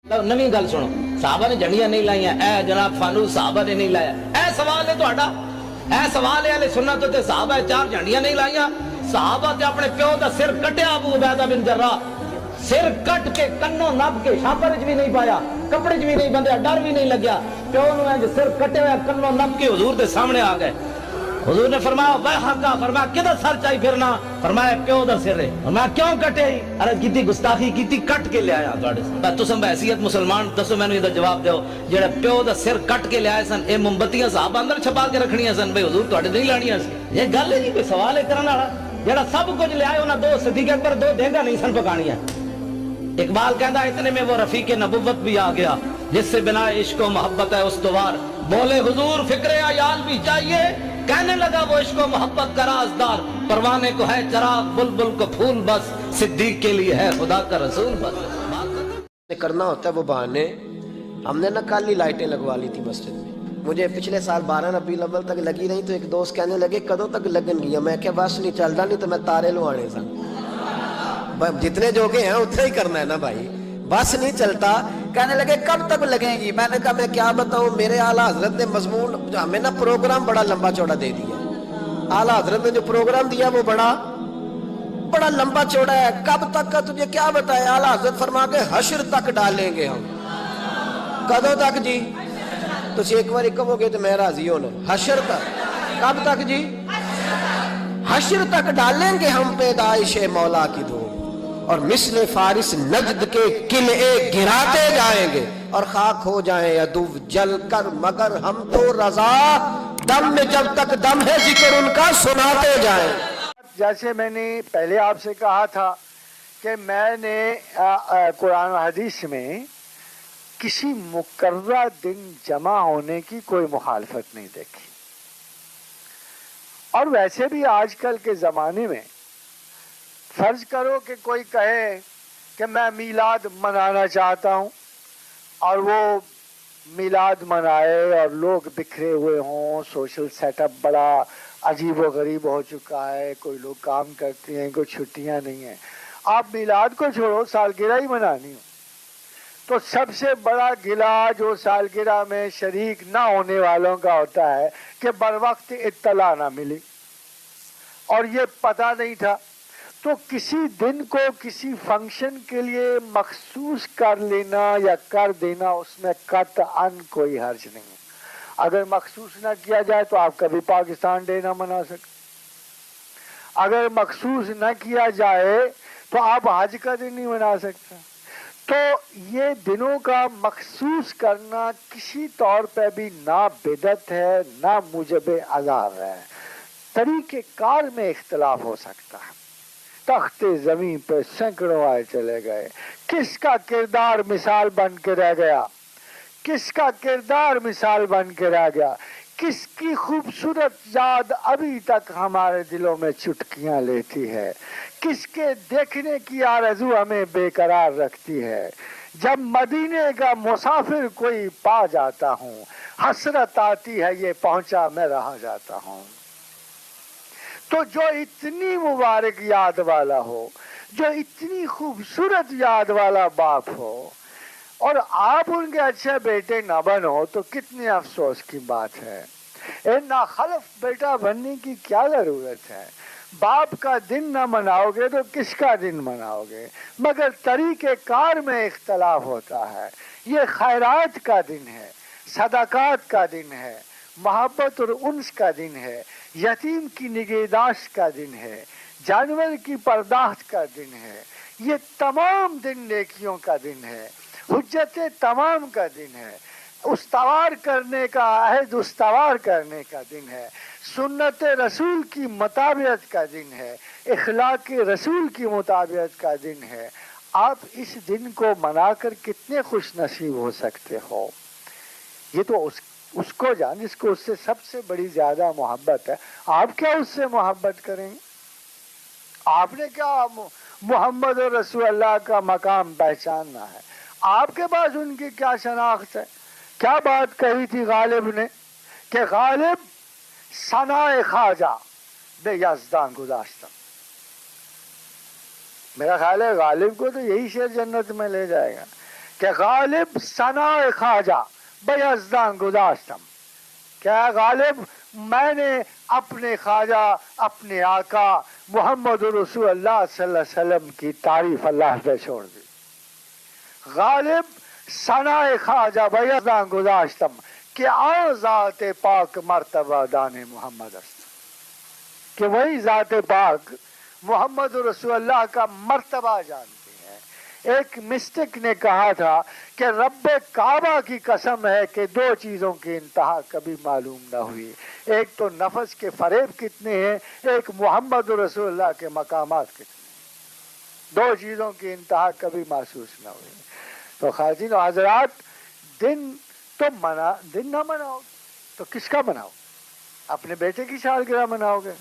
نویں گل سنو، صحابہ نے جھنڈیاں نہیں لائیاں، اے جناب فانوس صحابہ نے نہیں لایا، اے سوال ہے تہاڈا، اے سوال ہے اہل سنت تے صحابہ چار جھنڈیاں نہیں لائیاں، صحابہ تے اپنے پیو دا سر کٹیا ابو عبیدہ بن جراح، سر کٹ کے کنوں نب کے شاپر وچ بھی نہیں پایا، کپڑے وچ بھی نہیں بندھیا، ڈر بھی نہیں لگیا، پیو نو انج سر کٹے ہوئے کنوں نب کے حضور دے سامنے آ گئے۔ حضور نے فرمایا بے حقا، فرمایا کدھر سر چاہی پھرنا، فرمایا پیو دا سر ہے، فرمایا کیوں کٹے؟ عرض کیتی گستاخی کیتی، کٹ کے لے آیا تواڈے سامنے۔ تساں بحیثیت مسلمان دسو مینوں یہ جواب دیو، جڑا پیو دا سر کٹ کے لے آئے سن، اے موم بتیاں صحابہ اندر چھپا کے رکھنیاں سن، بھئی حضور تواڈے نہیں لانیاں سی؟ یہ گل ہے جی کوئی سوال ہے کرن والا؟ جڑا سب کچھ لے آئے انہاں دو صدیق اکبر دو دینگا نہیں سن پکانیاں۔ اقبال کہندا اتنے میں وہ رفیق نبوت بھی آ گیا جس سے بنا عشق و محبت ہے استوار، بولے حضور فکر عیال بھی چاہیے، کہنے لگا وہ عشق و محبت کا رازدار، پروانے کو ہے چراغ بلبل کو پھول بس، صدیق کے لیے ہے خدا کا رسول بس۔ کرنا ہوتا ہے وہ بہانے، ہم نے نا کل ہی لائٹیں لگوا لی تھی مسجد میں، مجھے پچھلے سال 12 ربیع الاول تک لگی رہی، تو ایک دوست کہنے لگے کدوں تک لگن گیا، میں کہ بس نہیں چلتا، نہیں تو میں تارے لوانے سن، جتنے جوگے ہیں اتنا ہی کرنا ہے نا بھائی، بس نہیں چلتا۔ کہنے لگے کب تک لگیں گی؟ میں نے کہا میں کیا بتاؤں، میرے اعلیٰ حضرت نے مضمون ہمیں نا پروگرام بڑا لمبا چوڑا دے دیا، اعلیٰ حضرت نے جو پروگرام دیا وہ بڑا لمبا چوڑا ہے، کب تک کا تجھے کیا بتائے؟ اعلیٰ حضرت فرما کے حشر تک ڈالیں گے ہم۔ کدوں تک جی؟ تسی ایک بار کہو گے تو میں راضی ہونا، حشر تک۔ کب تک جی؟ حشر تک ڈالیں گے ہم پیدائش مولا کی دھوم، اور مثل فارس نجد کے قلعے گراتے جائیں گے، اور خاک ہو جائیں عدو جل کر، مگر ہم تو رضا دم میں جب تک دم ہے ذکر ان کا سناتے جائیں۔ جیسے میں نے پہلے آپ سے کہا تھا کہ میں نے قرآن و حدیث میں کسی مقررہ دن جمع ہونے کی کوئی مخالفت نہیں دیکھی، اور ویسے بھی آج کل کے زمانے میں فرض کرو کہ کوئی کہے کہ میں میلاد منانا چاہتا ہوں، اور وہ میلاد منائے اور لوگ بکھرے ہوئے ہوں، سوشل سیٹ اپ بڑا عجیب و غریب ہو چکا ہے، کوئی لوگ کام کرتے ہیں، کوئی چھٹیاں نہیں ہیں، آپ میلاد کو چھوڑو سالگرہ ہی منانی ہو، تو سب سے بڑا گلہ جو سالگرہ میں شریک نہ ہونے والوں کا ہوتا ہے کہ بروقت اطلاع نہ ملی اور یہ پتہ نہیں تھا، تو کسی دن کو کسی فنکشن کے لیے مخصوص کر لینا یا کر دینا اس میں قطعاً کوئی حرج نہیں ہے۔ اگر مخصوص نہ کیا جائے تو آپ کبھی پاکستان ڈے نہ منا سکتے، اگر مخصوص نہ کیا جائے تو آپ حج کا دن نہیں منا سکتے، تو یہ دنوں کا مخصوص کرنا کسی طور پہ بھی نہ بدعت ہے نہ موجب عذاب ہے۔ طریقہ کار میں اختلاف ہو سکتا ہے، تخت زمین پہ سینکڑوں آئے چلے گئے، کس کا کردار مثال بن کے رہ گیا، کس کا کردار مثال بن کے رہ گیا، کس کی خوبصورت یاد ابھی تک ہمارے دلوں میں چٹکیاں لیتی ہے، کس کے دیکھنے کی آرزو ہمیں بے قرار رکھتی ہے۔ جب مدینے کا مسافر کوئی پا جاتا ہوں، حسرت آتی ہے یہ پہنچا میں رہا جاتا ہوں۔ تو جو اتنی مبارک یاد والا ہو، جو اتنی خوبصورت یاد والا باپ ہو، اور آپ ان کے اچھے بیٹے نہ بنو تو کتنے افسوس کی بات ہے۔ ناخلف بیٹا بننے کی کیا ضرورت ہے؟ باپ کا دن نہ مناؤ گے تو کس کا دن مناؤ گے؟ مگر طریقہ کار میں اختلاف ہوتا ہے۔ یہ خیرات کا دن ہے، صدقات کا دن ہے، محبت اور انس کا دن ہے، یتیم کی نگہداشت کا دن ہے، جانور کی پرداخت کا دن ہے، یہ تمام دن نیکیوں کا دن ہے، حجت تمام کا دن ہے، استوار کرنے کا عہد استوار کرنے کا دن ہے، سنت رسول کی مطابقت کا دن ہے، اخلاق رسول کی مطابقت کا دن ہے۔ آپ اس دن کو منا کر کتنے خوش نصیب ہو سکتے ہو؟ یہ تو اس کو جان جس کو اس سے سب سے بڑی زیادہ محبت ہے۔ آپ کیا اس سے محبت کریں گے؟ آپ نے کیا محمد رسول اللہ کا مقام پہچاننا ہے؟ آپ کے پاس ان کی کیا شناخت ہے؟ کیا بات کہی تھی غالب نے کہ غالب ثنائے خواجہ بے یزداں گذاشتہ۔ میرا خیال ہے غالب کو تو یہی شعر جنت میں لے جائے گا کہ غالب ثنا خواجہ بیزدان گذاشتم، کیا غالب میں نے اپنے خواجہ اپنے آقا محمد رسول اللہ صلی اللہ علیہ وسلم کی تعریف اللہ پہ چھوڑ دی. غالب ثنا خواجہ بیزدان گذاشتم کہ آن ذات پاک مرتبہ دان محمد است، کہ وہی ذات پاک محمد رسول اللہ کا مرتبہ جانتے ہیں. ایک مسٹک نے کہا تھا کہ رب کعبہ کی قسم ہے کہ دو چیزوں کی انتہا کبھی معلوم نہ ہوئی، ایک تو نفس کے فریب کتنے ہیں، ایک محمد رسول اللہ کے مقامات کتنے ہیں. دو چیزوں کی انتہا کبھی محسوس نہ ہوئی. تو خواجین و حضرات، دن نہ مناؤ تو کس کا مناؤ؟ اپنے بیٹے کی سالگرہ مناؤ گے،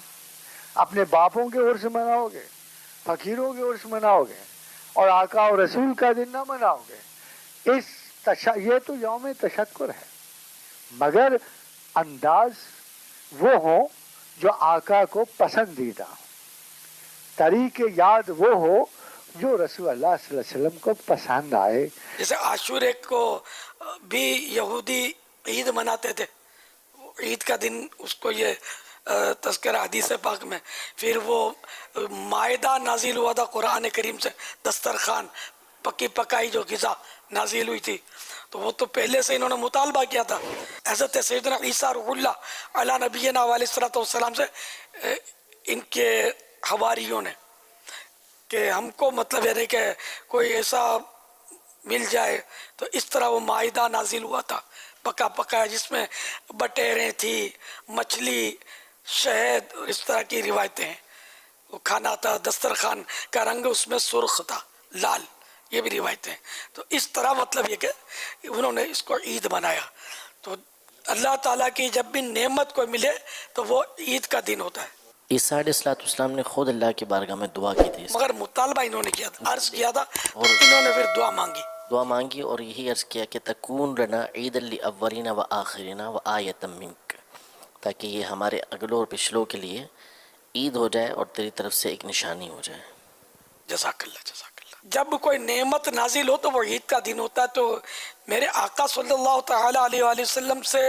اپنے باپوں کے عرس مناؤ گے، فقیروں کے عرس مناؤ گے، اور آقا و رسول کا دن نہ مناؤ گے. یہ تو یوم تشکر ہے، مگر انداز وہ ہو جو آقا کو پسندیدہ ہو، طریق یاد وہ ہو جو رسول اللہ صلی اللہ علیہ وسلم کو پسند آئے. جیسے عاشورے کو بھی یہودی عید مناتے تھے، عید کا دن اس کو یہ تذکرہ حدیث پاک میں، پھر وہ مائدہ نازل ہوا تھا قرآن کریم سے، دسترخوان پکی پکائی جو غذا نازل ہوئی تھی، تو وہ تو پہلے سے انہوں نے مطالبہ کیا تھا. حضرت سیدنا عیسیٰ روح اللہ علی نبینا علیہ الصلوۃ والسلام سے ان کے حواریوں نے کہ ہم کو مطلب ہے کہ کوئی ایسا مل جائے، تو اس طرح وہ مائدہ نازل ہوا تھا پکا پکایا، جس میں بٹیریں تھی، مچھلی، شہد اور اس طرح کی روایتیں ہیں. وہ کھانا تھا، دسترخوان کا رنگ اس میں سرخ تھا، لال، یہ بھی روایتیں ہیں. تو اس طرح مطلب یہ کہ انہوں نے اس کو عید بنایا. تو اللہ تعالیٰ کی جب بھی نعمت کو ملے تو وہ عید کا دن ہوتا ہے. عیسیٰ علیہ السلام نے خود اللہ کی بارگاہ میں دعا کی تھی، مگر مطالبہ انہوں نے کیا تھا، عرض کیا تھا، اور انہوں نے پھر دعا مانگی اور یہی عرض کیا کہ تکون لنا عید الاولین و آخرین و آیۃ منک، تاکہ یہ ہمارے اگلوں اور پچھلوں کے لیے عید ہو جائے اور تیری طرف سے ایک نشانی ہو جائے. جزاک اللہ جزاک اللہ. جب کوئی نعمت نازل ہو تو وہ عید کا دن ہوتا ہے. تو میرے آقا صلی اللہ تعالیٰ علیہ وآلہ وسلم سے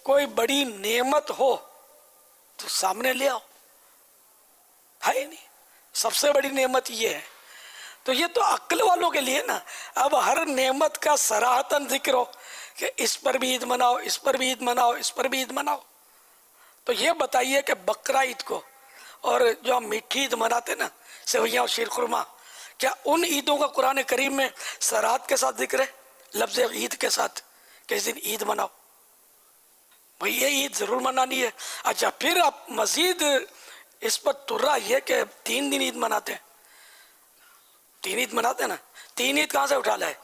کوئی بڑی نعمت ہو تو سامنے لے آؤ، ہے نہیں؟ سب سے بڑی نعمت یہ ہے. تو یہ تو عقل والوں کے لیے نا. اب ہر نعمت کا صراحتاً ذکر ہو کہ اس پر بھی عید مناؤ، اس پر بھی عید مناؤ، اس پر بھی عید مناؤ. تو یہ بتائیے کہ بقرہ عید کو اور جو ہم میٹھی عید مناتے نا، سویاں اور شیر خرما، کیا ان عیدوں کا قرآن کریم میں صراحت کے ساتھ ذکر ہے، لفظ عید کے ساتھ، کہ اس دن عید مناؤ؟ بھئی یہ عید ضرور منانی ہے. اچھا، پھر آپ مزید اس پر ترا یہ کہ 3 دن عید مناتے ہیں. 3 عید مناتے ہیں نا، 3 عید کہاں سے اٹھا لائے؟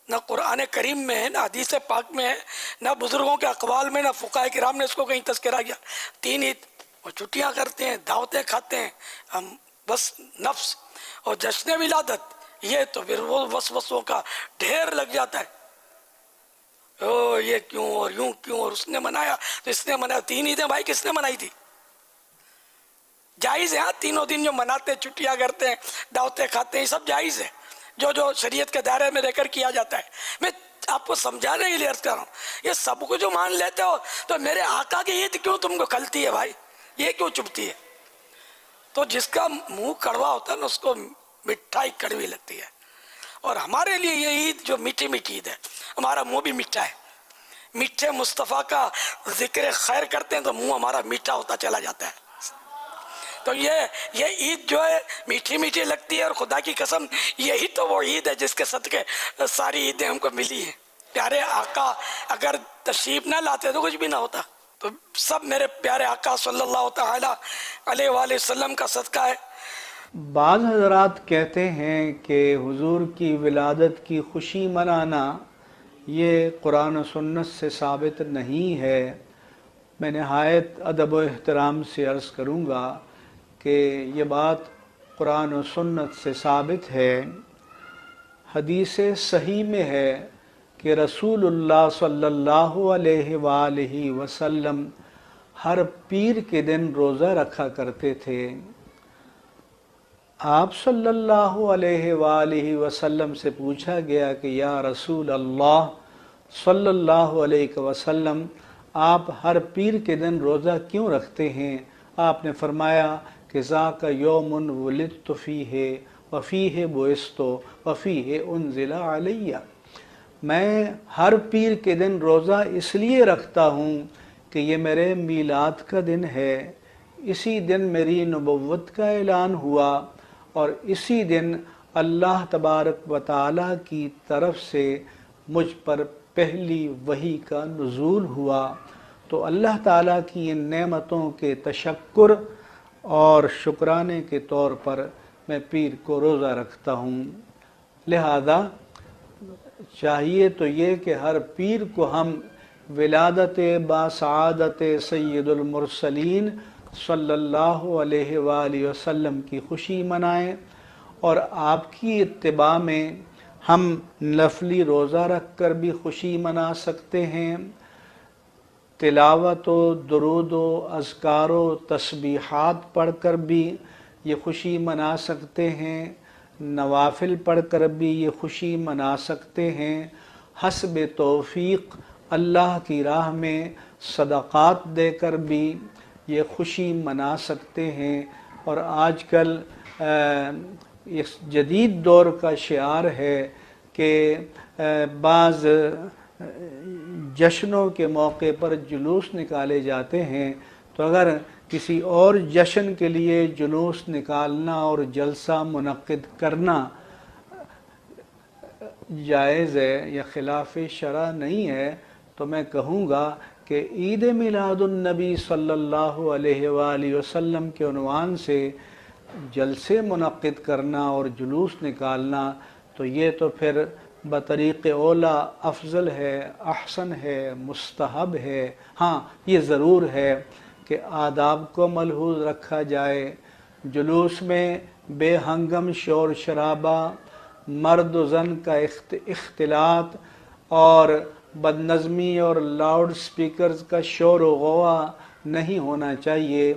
نہ قرآن کریم میں ہے، نہ حدیث پاک میں ہے، نہ بزرگوں کے اقوال میں، نہ فقہاء کرام نے اس کو کہیں تذکرہ کیا. 3 عید وہ چھٹیاں کرتے ہیں، دعوتیں کھاتے ہیں ہم، بس نفس اور جشن ولادت، یہ تو پھر وہ وسوسوں کا ڈھیر لگ جاتا ہے. او یہ کیوں اور یوں کیوں، اور اس نے منایا تو اس نے منایا. 3 عیدیں بھائی کس نے منائی تھی؟ جائز ہے، ہاں 3 دن جو مناتے ہیں، چھٹیاں کرتے ہیں، دعوتیں کھاتے ہیں، یہ سب جائز ہے، جو شریعت کے دائرے میں رہ کر کیا جاتا ہے. میں آپ کو سمجھانے کے لیے عرض کر رہا ہوں، یہ سب کو جو مان لیتے ہو تو میرے آقا کی عید کیوں تم کو کھلتی ہے بھائی، یہ کیوں چبھتی ہے؟ تو جس کا منہ کڑوا ہوتا ہے نا، اس کو مٹھائی کڑوی لگتی ہے. اور ہمارے لیے یہ عید جو میٹھی میٹھی عید ہے، ہمارا منہ بھی میٹھا ہے. میٹھے مصطفیٰ کا ذکر خیر کرتے ہیں تو منہ ہمارا میٹھا ہوتا چلا جاتا ہے. تو یہ عید جو ہے میٹھی میٹھی لگتی ہے، اور خدا کی قسم یہی تو وہ عید ہے جس کے صدقے ساری عیدیں ہم کو ملی ہیں. پیارے آقا اگر تشریف نہ لاتے تو کچھ بھی نہ ہوتا. تو سب میرے پیارے آقا صلی اللہ تعالیٰ علیہ وآلہ وسلم کا صدقہ ہے. بعض حضرات کہتے ہیں کہ حضور کی ولادت کی خوشی منانا یہ قرآن و سنت سے ثابت نہیں ہے. میں نہایت ادب و احترام سے عرض کروں گا کہ یہ بات قرآن و سنت سے ثابت ہے. حدیث صحیح میں ہے کہ رسول اللہ صلی اللہ علیہ وآلہ وسلم ہر پیر کے دن روزہ رکھا کرتے تھے. آپ صلی اللہ علیہ وآلہ وسلم سے پوچھا گیا کہ یا رسول اللہ صلی اللہ علیہ وسلم، آپ ہر پیر کے دن روزہ کیوں رکھتے ہیں؟ آپ نے فرمایا کہ ذاک یوم ولدت فیہ وفیہ بعثت وفیہ انزل علیہ، میں ہر پیر کے دن روزہ اس لیے رکھتا ہوں کہ یہ میرے میلاد کا دن ہے، اسی دن میری نبوت کا اعلان ہوا اور اسی دن اللہ تبارک و تعالیٰ کی طرف سے مجھ پر پہلی وحی کا نزول ہوا۔ تو اللہ تعالیٰ کی ان نعمتوں کے تشکر اور شکرانے کے طور پر میں پیر کو روزہ رکھتا ہوں۔ لہذا چاہیے تو یہ کہ ہر پیر کو ہم ولادت باسعادت سید المرسلین صلی اللہ علیہ وآلہ وسلم کی خوشی منائیں، اور آپ کی اتباع میں ہم نفلی روزہ رکھ کر بھی خوشی منا سکتے ہیں، تلاوت و درود و اذکار و تسبیحات پڑھ کر بھی یہ خوشی منا سکتے ہیں، نوافل پڑھ کر بھی یہ خوشی منا سکتے ہیں، حسب توفیق اللہ کی راہ میں صدقات دے کر بھی یہ خوشی منا سکتے ہیں۔ اور آج کل اس جدید دور کا شعار ہے کہ بعض جشنوں کے موقع پر جلوس نکالے جاتے ہیں، تو اگر کسی اور جشن کے لیے جلوس نکالنا اور جلسہ منعقد کرنا جائز ہے یا خلاف شرع نہیں ہے، تو میں کہوں گا کہ عید میلاد النبی صلی اللہ علیہ وآلہ وسلم کے عنوان سے جلسے منعقد کرنا اور جلوس نکالنا تو یہ تو پھر بطریق اولا افضل ہے، احسن ہے، مستحب ہے۔ ہاں یہ ضرور ہے کہ آداب کو ملحوظ رکھا جائے، جلوس میں بے ہنگم شور شرابہ، مرد و زن کا اختلاط اور بد نظمی اور لاؤڈ سپیکرز کا شور و غوا نہیں ہونا چاہیے۔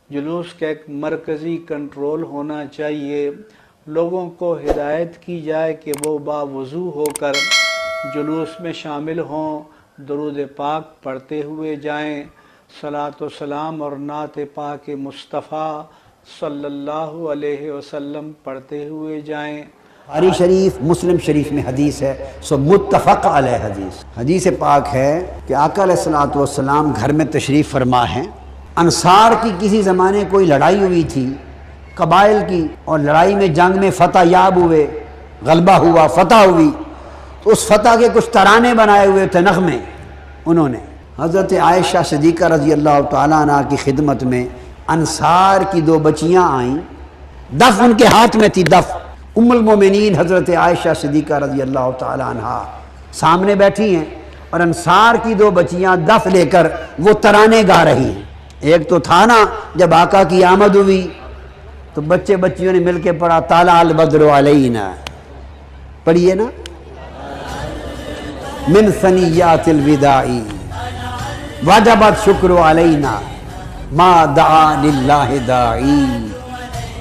جلوس کا ایک مرکزی کنٹرول ہونا چاہیے، لوگوں کو ہدایت کی جائے کہ وہ باوضو ہو کر جلوس میں شامل ہوں، درود پاک پڑھتے ہوئے جائیں، صلاۃ و سلام اور نعت پاک مصطفیٰ صلی اللہ علیہ وسلم پڑھتے ہوئے جائیں۔ بخاری شریف مسلم شریف میں حدیث ہے، سو متفق علیہ حدیث پاک ہے کہ آقا علیہ الصلوۃ والسلام گھر میں تشریف فرما ہیں۔ انصار کی کسی زمانے کوئی لڑائی ہوئی تھی قبائل کی، اور لڑائی میں جنگ میں فتح یاب ہوئے، غلبہ ہوا، فتح ہوئی، تو اس فتح کے کچھ ترانے بنائے ہوئے تھے، نغمے انہوں نے۔ حضرت عائشہ صدیقہ رضی اللہ تعالیٰ عنہ کی خدمت میں انصار کی دو بچیاں آئیں، دف ان کے ہاتھ میں تھی، دف۔ ام المومنین حضرت عائشہ صدیقہ رضی اللہ تعالیٰ عنہ سامنے بیٹھی ہیں، اور انصار کی دو بچیاں دف لے کر وہ ترانے گا رہی ہیں۔ ایک تو تھا نا جب آقا کی آمد ہوئی تو بچے بچیوں نے مل کے پڑھا طلع البدر علینا، پڑھیے نا، من ثنیات الوداع وجبت شکر علینا ما دعا للہ داعی۔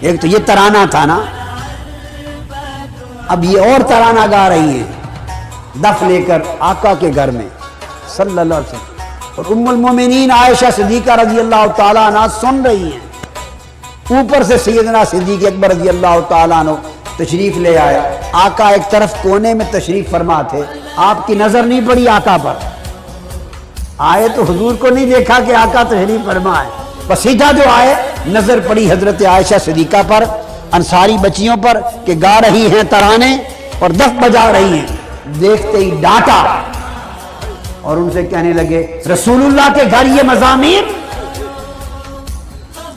ایک تو یہ ترانہ تھا نا، اب یہ اور ترانہ گا رہی ہیں دف لے کر آقا کے گھر میں صلی اللہ علیہ وسلم، اور ام المومنین عائشہ صدیقہ رضی اللہ تعالیٰ عنہ سن رہی ہیں۔ اوپر سے سیدنا صدیق اکبر رضی اللہ تعالیٰ عنہ تشریف لے آئے، آقا ایک طرف کونے میں تشریف فرما تھے، آپ کی نظر نہیں پڑی آقا پر، آئے تو حضور کو نہیں دیکھا کہ آقا تشریف فرما ہے، بس سیدھا جو آئے نظر پڑی حضرت عائشہ صدیقہ پر، انصاری بچیوں پر کہ گا رہی ہیں ترانے اور دف بجا رہی ہیں، دیکھتے ہی ڈانٹا اور ان سے کہنے لگے رسول اللہ کے گھر یہ مزامیر،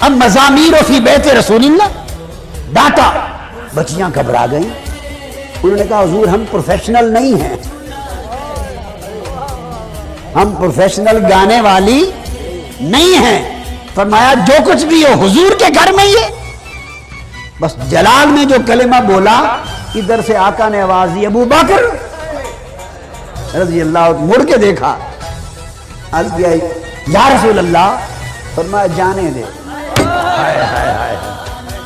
اب مزامیر فی بیت رسول اللہ، ڈانٹا۔ بچیاں گھبرا گئیں، انہوں نے کہا حضور ہم پروفیشنل نہیں ہیں، ہم پروفیشنل گانے والی نہیں ہیں۔ فرمایا جو کچھ بھی ہو حضور کے گھر میں یہ، بس جلال میں جو کلمہ بولا ادھر سے آقا نے آواز دی ابو بکر رضی اللہ عنہ، مڑ کے دیکھا، عرض کیا یا رسول اللہ، فرمایا جانے دے۔ ہائے ہائے ہائے،